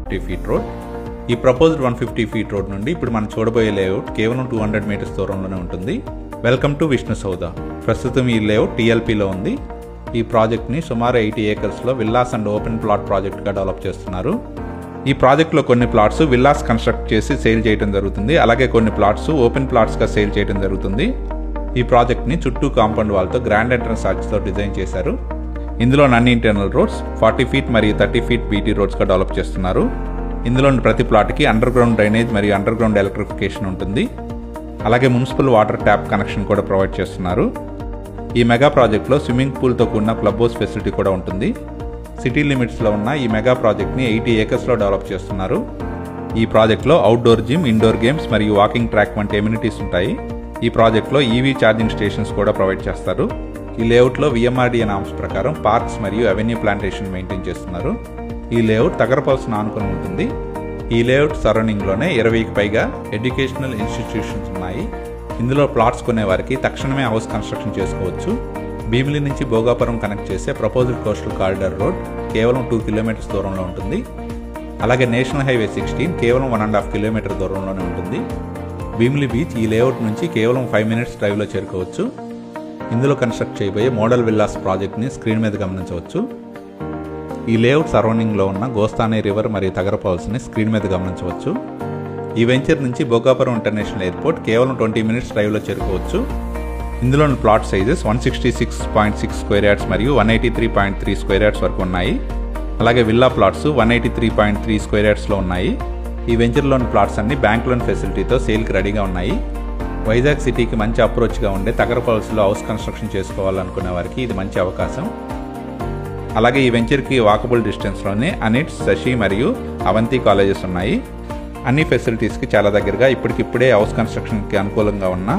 150 feet road. ఈ proposed 150 feet road నుండి ఇప్పుడు మనం చూడబోయే లేఅవుట్ కేవలం 200 మీటర్స్ దూరంలోనే ఉంటుంది. Welcome to Vishnu Soudha. ప్రస్తుతం ఈ లేఅవుట్ టీఎల్పీలో ఉంది. ఈ ప్రాజెక్ట్ని సుమారు 80 ఏకర్స్లో విల్లాస్ అండ్ ఓపెన్ ప్లాట్ ప్రాజెక్ట్గా డెవలప్ చేస్తున్నారు. ఈ ప్రాజెక్ట్లో కొన్ని ప్లాట్స్ విల్లాస్ కన్స్ట్రక్ట్ చేసి సేల్ చేయడం జరుగుతుంది. అలాగే కొన్ని ప్లాట్స్ ఓపెన్ ప్లాట్స్గా సేల్ చేయడం జరుగుతుంది. ఈ ప్రాజెక్ట్ని చుట్టూ కాంపౌండ్ వాల్తో గ్రాండ్ ఎంట్రన్స్ ఆర్చ్తో డిజైన్ చేశారు. ఇందులో అన్ని ఇంటర్నల్ రోడ్స్ 40 ఫీట్ మరియు 30 ఫీట్ బీటీ రోడ్స్గా డెవలప్ చేస్తున్నారు. ఇందులోని ప్రతి ప్లాట్కి అండర్ గ్రౌండ్ డ్రైనేజ్ మరియు అండర్ గ్రౌండ్ ఎలక్ట్రిఫికేషన్ ఉంటుంది. అలాగే మున్సిపల్ వాటర్ ట్యాప్ కనెక్షన్ కూడా ప్రొవైడ్ చేస్తున్నారు. ఈ మెగా ప్రాజెక్ట్లో స్విమ్మింగ్ పూల్తో కూడిన క్లబ్ హౌస్ ఫెసిలిటీ కూడా ఉంటుంది. సిటీ లిమిట్స్లో ఉన్న ఈ మెగా ప్రాజెక్ట్ని 80 ఏకర్స్లో డెవలప్ చేస్తున్నారు. ఈ ప్రాజెక్ట్లో అవుట్డోర్ జిమ్, ఇండోర్ గేమ్స్ మరియు వాకింగ్ ట్రాక్ వంటి ఎమ్యూనిటీస్ ఉంటాయి. ఈ ప్రాజెక్ట్లో ఈవీ ఛార్జింగ్ స్టేషన్స్ కూడా ప్రొవైడ్ చేస్తారు. ఈ లేఅవుట్లో విఎంఆర్డీఏ నామ్స్ ప్రకారం పార్క్స్ మరియు అవెన్యూ ప్లాంటేషన్ మెయింటైన్ చేస్తున్నారు. ఈ లేఅవుట్ తగరపల్స్ను ఆనుకొని ఉంటుంది. ఈ లేఅవుట్ సరౌండింగ్లోనే 20కి పైగా ఎడ్యుకేషనల్ ఇన్స్టిట్యూషన్స్ ఉన్నాయి. ఇందులో ప్లాట్స్ కొనేవారికి తక్షణమే హౌస్ కన్స్ట్రక్షన్ చేసుకోవచ్చు. భీమిలి నుంచి భోగాపురం కనెక్ట్ చేసే ప్రపోజ్డ్ కోస్టల్ కారిడార్ రోడ్ కేవలం 2 కిలోమీటర్స్ దూరంలో ఉంటుంది. అలాగే నేషనల్ హైవే 16 కేవలం 1.5 కిలోమీటర్ దూరంలోనే ఉంటుంది. భీమిలి బీచ్ ఈ లేఅవుట్ నుంచి కేవలం 5 మినిట్స్ డ్రైవ్లో చేరుకోవచ్చు. ఇందులో కన్స్ట్రక్ట్ చేయబోయే మోడల్ విల్లాస్ ప్రాజెక్ట్ని స్క్రీన్ మీద గమనించవచ్చు. ఈ లేఅవుట్ సరౌండింగ్లో ఉన్న గోస్తానే రివర్ మరియు తగరపల్స్ని స్క్రీన్ మీద గమనించవచ్చు. ఈ వెంచర్ నుంచి భోగాపురం ఇంటర్నేషనల్ ఎయిర్పోర్ట్ కేవలం 20 మినిట్స్ డ్రైవ్లో చేరుకోవచ్చు. ఇందులోని ప్లాట్ సైజెస్ 166.6 స్క్వేర్ యార్డ్స్ మరియు 183.3 స్క్వేర్ యార్డ్స్ వరకు ఉన్నాయి. అలాగే విల్లా ప్లాట్స్ 183.3 స్క్వేర్ యార్డ్స్లో ఉన్నాయి. ఈ వెంచర్లోని ప్లాట్స్ అన్ని బ్యాంక్ లోన్ ఫెసిలిటీతో సేల్కి రెడీగా ఉన్నాయి. వైజాగ్ సిటీకి మంచి అప్రోచ్గా ఉండే తగరపల్స్లో హౌస్ కన్స్ట్రక్షన్ చేసుకోవాలనుకునే వారికి ఇది మంచి అవకాశం. అలాగే ఈ వెంచర్కి వాకబుల్ డిస్టెన్స్లోనే అనిట్స్, శశి మరియు అవంతి కాలేజెస్ ఉన్నాయి. అన్ని ఫెసిలిటీస్కి చాలా దగ్గరగా ఇప్పటికిప్పుడే హౌస్ కన్స్ట్రక్షన్కి అనుకూలంగా ఉన్న